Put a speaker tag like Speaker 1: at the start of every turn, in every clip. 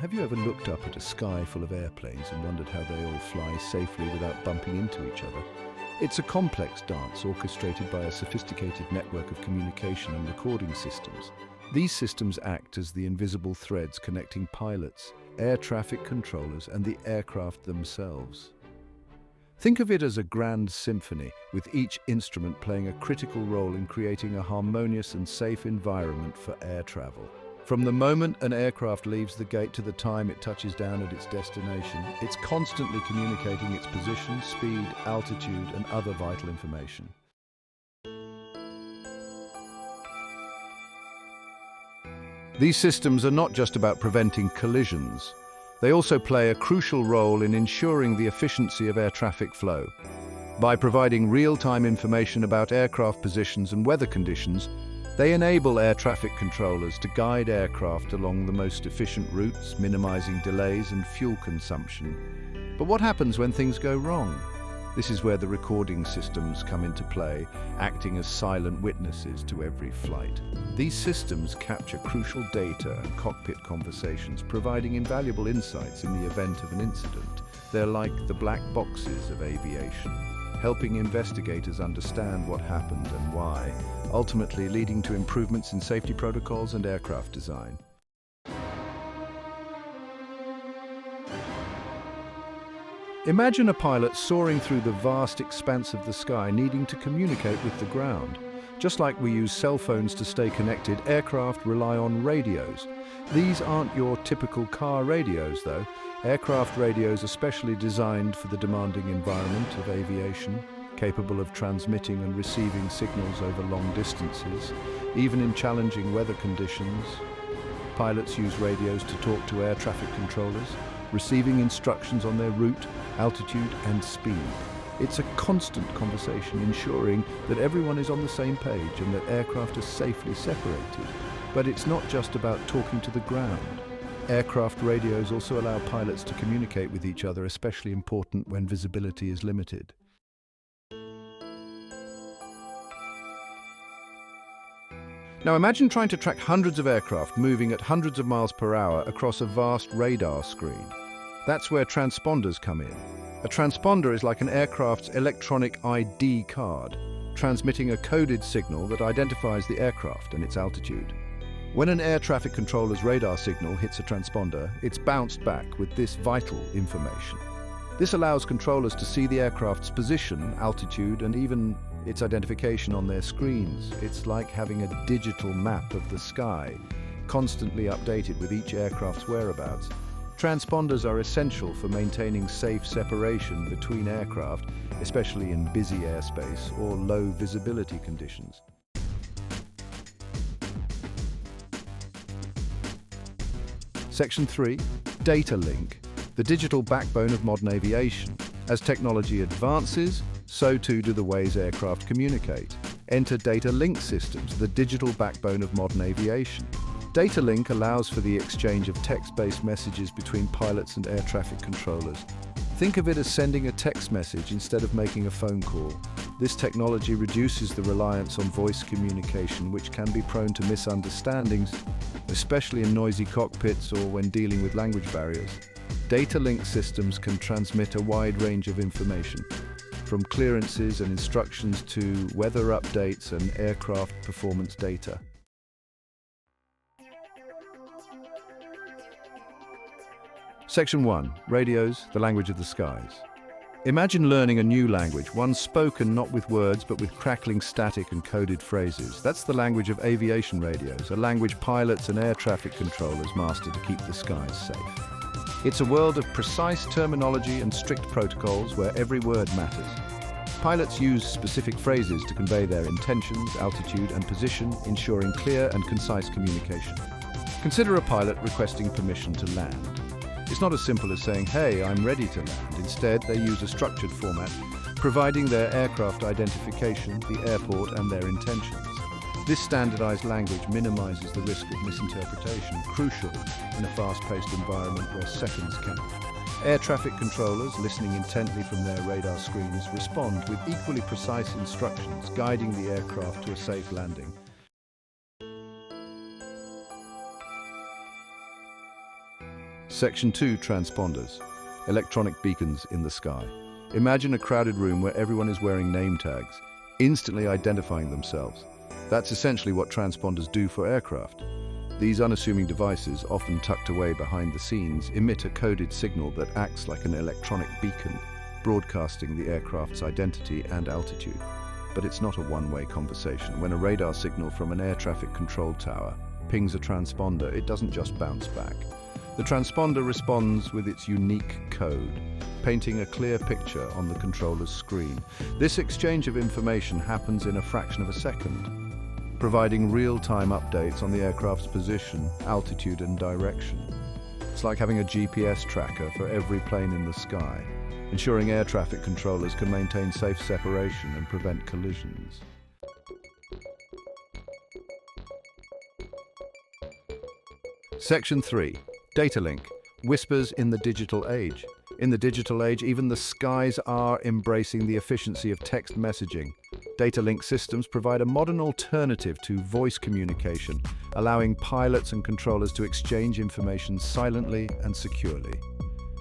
Speaker 1: have you ever looked up at a sky full of airplanes and wondered how they all fly safely without bumping into each other? It's a complex dance orchestrated by a sophisticated network of communication and recording systems. These systems act as the invisible threads connecting pilots, air traffic controllers, and the aircraft themselves. Think of it as a grand symphony, with each instrument playing a critical role in creating a harmonious and safe environment for air travel. From the moment an aircraft leaves the gate to the time it touches down at its destination, it's constantly communicating its position, speed, altitude, and other vital information. These systems are not just about preventing collisions. They also play a crucial role in ensuring the efficiency of air traffic flow. By providing real-time information about aircraft positions and weather conditions, they enable air traffic controllers to guide aircraft along the most efficient routes, minimizing delays and fuel consumption. But what happens when things go wrong? This is where the recording systems come into play, acting as silent witnesses to every flight. These systems capture crucial data and cockpit conversations, providing invaluable insights in the event of an incident. They're like the black boxes of aviation, helping investigators understand what happened and why, ultimately leading to improvements in safety protocols and aircraft design. Imagine a pilot soaring through the vast expanse of the sky, needing to communicate with the ground. Just like we use cell phones to stay connected, aircraft rely on radios. These aren't your typical car radios, though. Aircraft radios are specially designed for the demanding environment of aviation, capable of transmitting and receiving signals over long distances. Even in challenging weather conditions, pilots use radios to talk to air traffic controllers, receiving instructions on their route, altitude, and speed. It's a constant conversation, ensuring that everyone is on the same page and that aircraft are safely separated. But it's not just about talking to the ground. Aircraft radios also allow pilots to communicate with each other, especially important when visibility is limited. Now imagine trying to track hundreds of aircraft moving at hundreds of miles per hour across a vast radar screen. That's where transponders come in. A transponder is like an aircraft's electronic ID card, transmitting a coded signal that identifies the aircraft and its altitude. When an air traffic controller's radar signal hits a transponder, it's bounced back with this vital information. This allows controllers to see the aircraft's position, altitude, and even its identification on their screens. It's like having a digital map of the sky, constantly updated with each aircraft's whereabouts. Transponders are essential for maintaining safe separation between aircraft, especially in busy airspace or low visibility conditions. Section 3. Data link, the digital backbone of modern aviation. As technology advances, so too do the ways aircraft communicate. Enter data link systems, the digital backbone of modern aviation. Data link allows for the exchange of text-based messages between pilots and air traffic controllers. Think of it as sending a text message instead of making a phone call. This technology reduces the reliance on voice communication, which can be prone to misunderstandings, especially in noisy cockpits or when dealing with language barriers. Data link systems can transmit a wide range of information, from clearances and instructions to weather updates and aircraft performance data. Section 1. Radios, the language of the skies. Imagine learning a new language, one spoken not with words but with crackling static and coded phrases. That's the language of aviation radios, a language pilots and air traffic controllers master to keep the skies safe. It's a world of precise terminology and strict protocols where every word matters. Pilots use specific phrases to convey their intentions, altitude, and position, ensuring clear and concise communication. Consider a pilot requesting permission to land. It's not as simple as saying, "Hey, I'm ready to land." Instead, they use a structured format, providing their aircraft identification, the airport, and their intentions. This standardized language minimizes the risk of misinterpretation, crucial in a fast-paced environment where seconds count. Air traffic controllers, listening intently from their radar screens, respond with equally precise instructions, guiding the aircraft to a safe landing. Section 2, transponders, electronic beacons in the sky. Imagine a crowded room where everyone is wearing name tags, instantly identifying themselves. That's essentially what transponders do for aircraft. These unassuming devices, often tucked away behind the scenes, emit a coded signal that acts like an electronic beacon, broadcasting the aircraft's identity and altitude. But it's not a one-way conversation. When a radar signal from an air traffic control tower pings a transponder, it doesn't just bounce back. The transponder responds with its unique code, painting a clear picture on the controller's screen. This exchange of information happens in a fraction of a second, providing real-time updates on the aircraft's position, altitude, and direction. It's like having a GPS tracker for every plane in the sky, ensuring air traffic controllers can maintain safe separation and prevent collisions. Section 3. Data link. Whispers in the digital age. In the digital age, even the skies are embracing the efficiency of text messaging. Data link systems provide a modern alternative to voice communication, allowing pilots and controllers to exchange information silently and securely.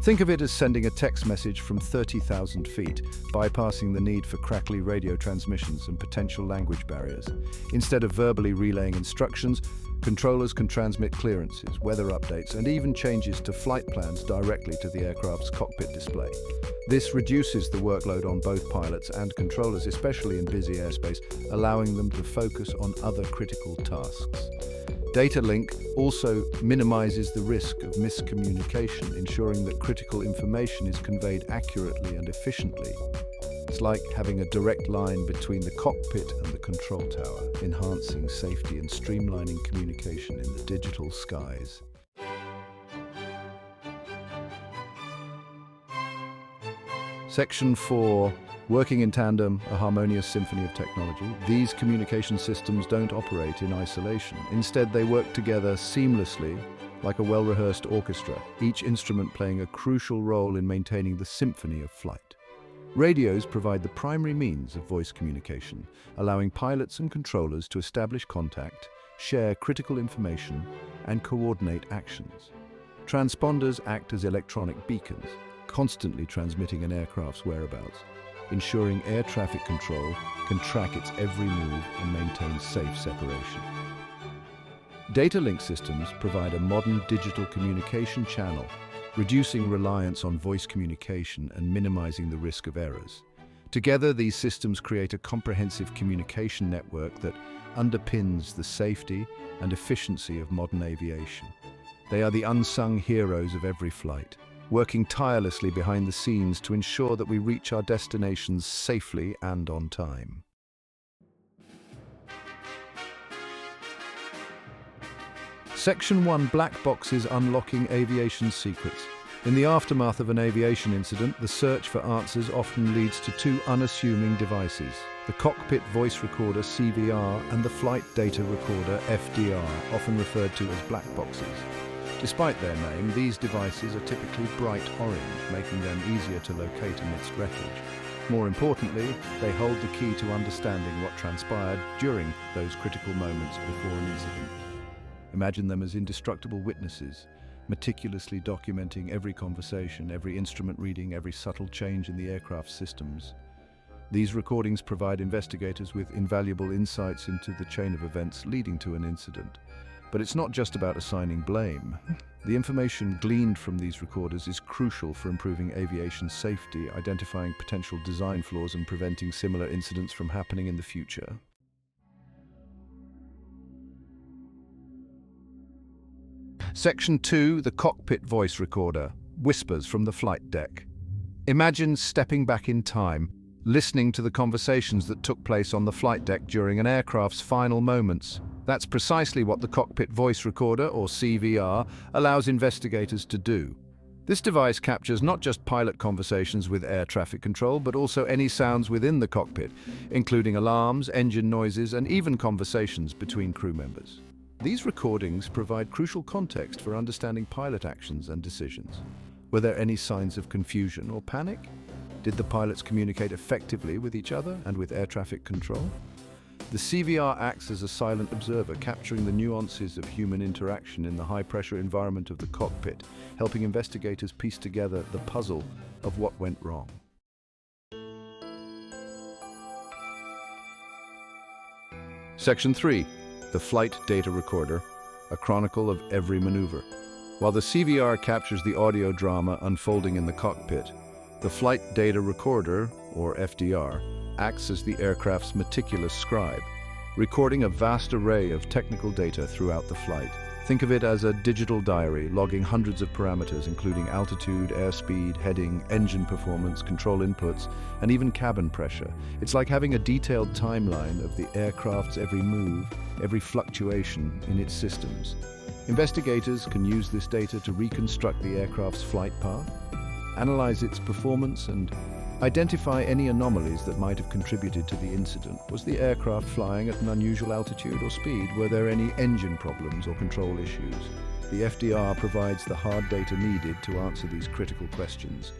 Speaker 1: Think of it as sending a text message from 30,000 feet, bypassing the need for crackly radio transmissions and potential language barriers. Instead of verbally relaying instructions, controllers can transmit clearances, weather updates, and even changes to flight plans directly to the aircraft's cockpit display. This reduces the workload on both pilots and controllers, especially in busy airspace, allowing them to focus on other critical tasks. Data link also minimizes the risk of miscommunication, ensuring that critical information is conveyed accurately and efficiently. It's like having a direct line between the cockpit and the control tower, enhancing safety and streamlining communication in the digital skies. Section 4. Working in tandem, a harmonious symphony of technology. These communication systems don't operate in isolation. Instead, they work together seamlessly, like a well-rehearsed orchestra, each instrument playing a crucial role in maintaining the symphony of flight. Radios provide the primary means of voice communication, allowing pilots and controllers to establish contact, share critical information, and coordinate actions. Transponders act as electronic beacons, constantly transmitting an aircraft's whereabouts, ensuring air traffic control can track its every move and maintain safe separation. Data link systems provide a modern digital communication channel, reducing reliance on voice communication and minimizing the risk of errors. Together, these systems create a comprehensive communication network that underpins the safety and efficiency of modern aviation. They are the unsung heroes of every flight, working tirelessly behind the scenes to ensure that we reach our destinations safely and on time. Section 1. Black boxes unlocking aviation secrets. In the aftermath of an aviation incident, the search for answers often leads to two unassuming devices: the cockpit voice recorder (CVR) and the flight data recorder (FDR), often referred to as black boxes. Despite their name, these devices are typically bright orange, making them easier to locate amidst wreckage. More importantly, they hold the key to understanding what transpired during those critical moments before an incident. Imagine them as indestructible witnesses, meticulously documenting every conversation, every instrument reading, every subtle change in the aircraft's systems. These recordings provide investigators with invaluable insights into the chain of events leading to an incident. But it's not just about assigning blame. The information gleaned from these recorders is crucial for improving aviation safety, identifying potential design flaws, and preventing similar incidents from happening in the future. Section 2. The cockpit voice recorder. Whispers from the flight deck. Imagine stepping back in time, listening to the conversations that took place on the flight deck during an aircraft's final moments. That's precisely what the cockpit voice recorder, or CVR, allows investigators to do. This device captures not just pilot conversations with air traffic control, but also any sounds within the cockpit, including alarms, engine noises, and even conversations between crew members. These recordings provide crucial context for understanding pilot actions and decisions. Were there any signs of confusion or panic? Did the pilots communicate effectively with each other and with air traffic control? The CVR acts as a silent observer, capturing the nuances of human interaction in the high-pressure environment of the cockpit, helping investigators piece together the puzzle of what went wrong. Section 3. The Flight Data Recorder, a chronicle of every maneuver. While the CVR captures the audio drama unfolding in the cockpit, the Flight Data Recorder, or FDR, acts as the aircraft's meticulous scribe, recording a vast array of technical data throughout the flight. Think of it as a digital diary, logging hundreds of parameters, including altitude, airspeed, heading, engine performance, control inputs, and even cabin pressure. It's like having a detailed timeline of the aircraft's every move, every fluctuation in its systems. Investigators can use this data to reconstruct the aircraft's flight path, analyze its performance, and identify any anomalies that might have contributed to the incident. Was the aircraft flying at an unusual altitude or speed? Were there any engine problems or control issues? The FDR provides the hard data needed to answer these critical questions.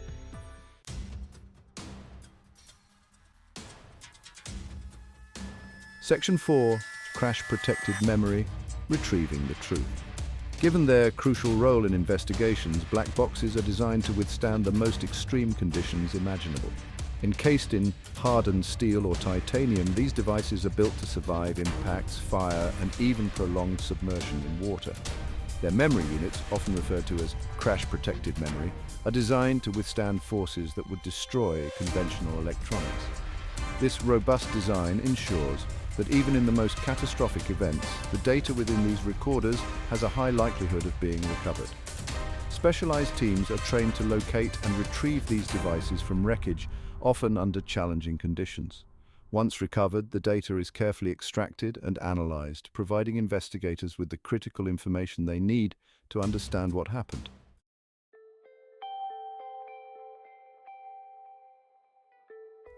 Speaker 1: Section 4. Crash-protected memory, retrieving the truth. Given their crucial role in investigations, black boxes are designed to withstand the most extreme conditions imaginable. Encased in hardened steel or titanium, these devices are built to survive impacts, fire, and even prolonged submersion in water. Their memory units, often referred to as crash-protected memory, are designed to withstand forces that would destroy conventional electronics. This robust design ensures that even in the most catastrophic events, the data within these recorders has a high likelihood of being recovered. Specialized teams are trained to locate and retrieve these devices from wreckage, often under challenging conditions. Once recovered, the data is carefully extracted and analyzed, providing investigators with the critical information they need to understand what happened.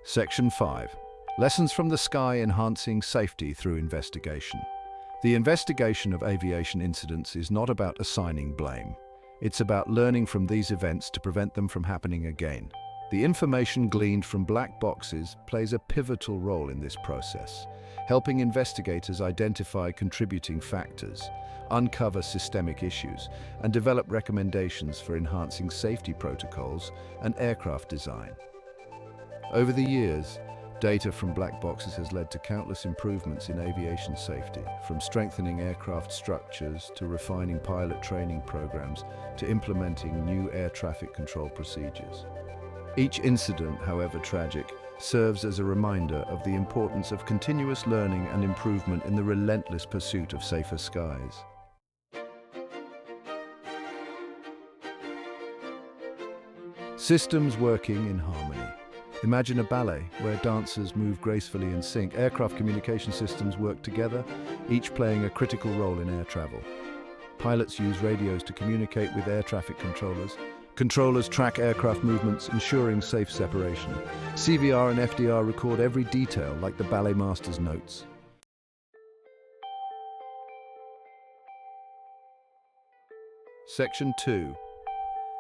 Speaker 1: Section 5. Lessons from the sky enhancing safety through investigation. The investigation of aviation incidents is not about assigning blame. It's about learning from these events to prevent them from happening again. The information gleaned from black boxes plays a pivotal role in this process, helping investigators identify contributing factors, uncover systemic issues, and develop recommendations for enhancing safety protocols and aircraft design. Over the years, data from black boxes has led to countless improvements in aviation safety, from strengthening aircraft structures to refining pilot training programs to implementing new air traffic control procedures. Each incident, however tragic, serves as a reminder of the importance of continuous learning and improvement in the relentless pursuit of safer skies. Systems working in harmony. Imagine a ballet where dancers move gracefully in sync. Aircraft communication systems work together, each playing a critical role in air travel. Pilots use radios to communicate with air traffic controllers. Controllers track aircraft movements, ensuring safe separation. CVR and FDR record every detail like the ballet master's notes. Section 2.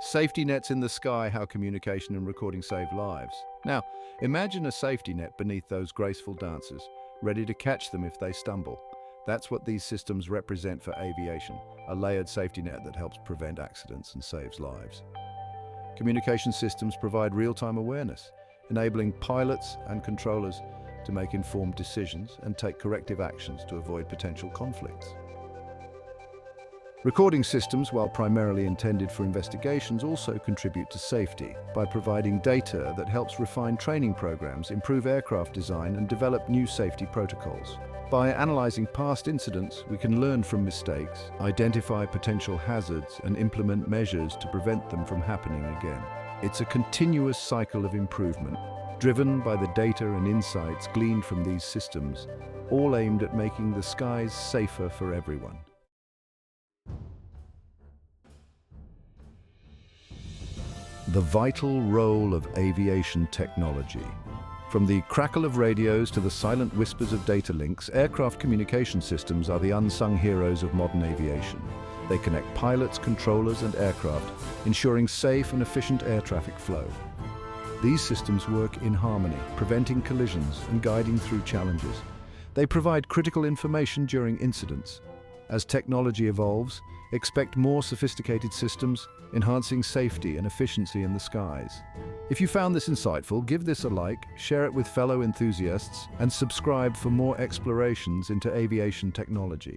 Speaker 1: Safety nets in the sky, how communication and recording save lives. Now, imagine a safety net beneath those graceful dancers, ready to catch them if they stumble. That's what these systems represent for aviation, a layered safety net that helps prevent accidents and saves lives. Communication systems provide real-time awareness, enabling pilots and controllers to make informed decisions and take corrective actions to avoid potential conflicts. Recording systems, while primarily intended for investigations, also contribute to safety by providing data that helps refine training programs, improve aircraft design, and develop new safety protocols. By analyzing past incidents, we can learn from mistakes, identify potential hazards, and implement measures to prevent them from happening again. It's a continuous cycle of improvement, driven by the data and insights gleaned from these systems, all aimed at making the skies safer for everyone. The vital role of aviation technology. From the crackle of radios to the silent whispers of data links, aircraft communication systems are the unsung heroes of modern aviation. They connect pilots, controllers, and aircraft, ensuring safe and efficient air traffic flow. These systems work in harmony, preventing collisions and guiding through challenges. They provide critical information during incidents. As technology evolves, expect more sophisticated systems, enhancing safety and efficiency in the skies. If you found this insightful, give this a like, share it with fellow enthusiasts, and subscribe for more explorations into aviation technology.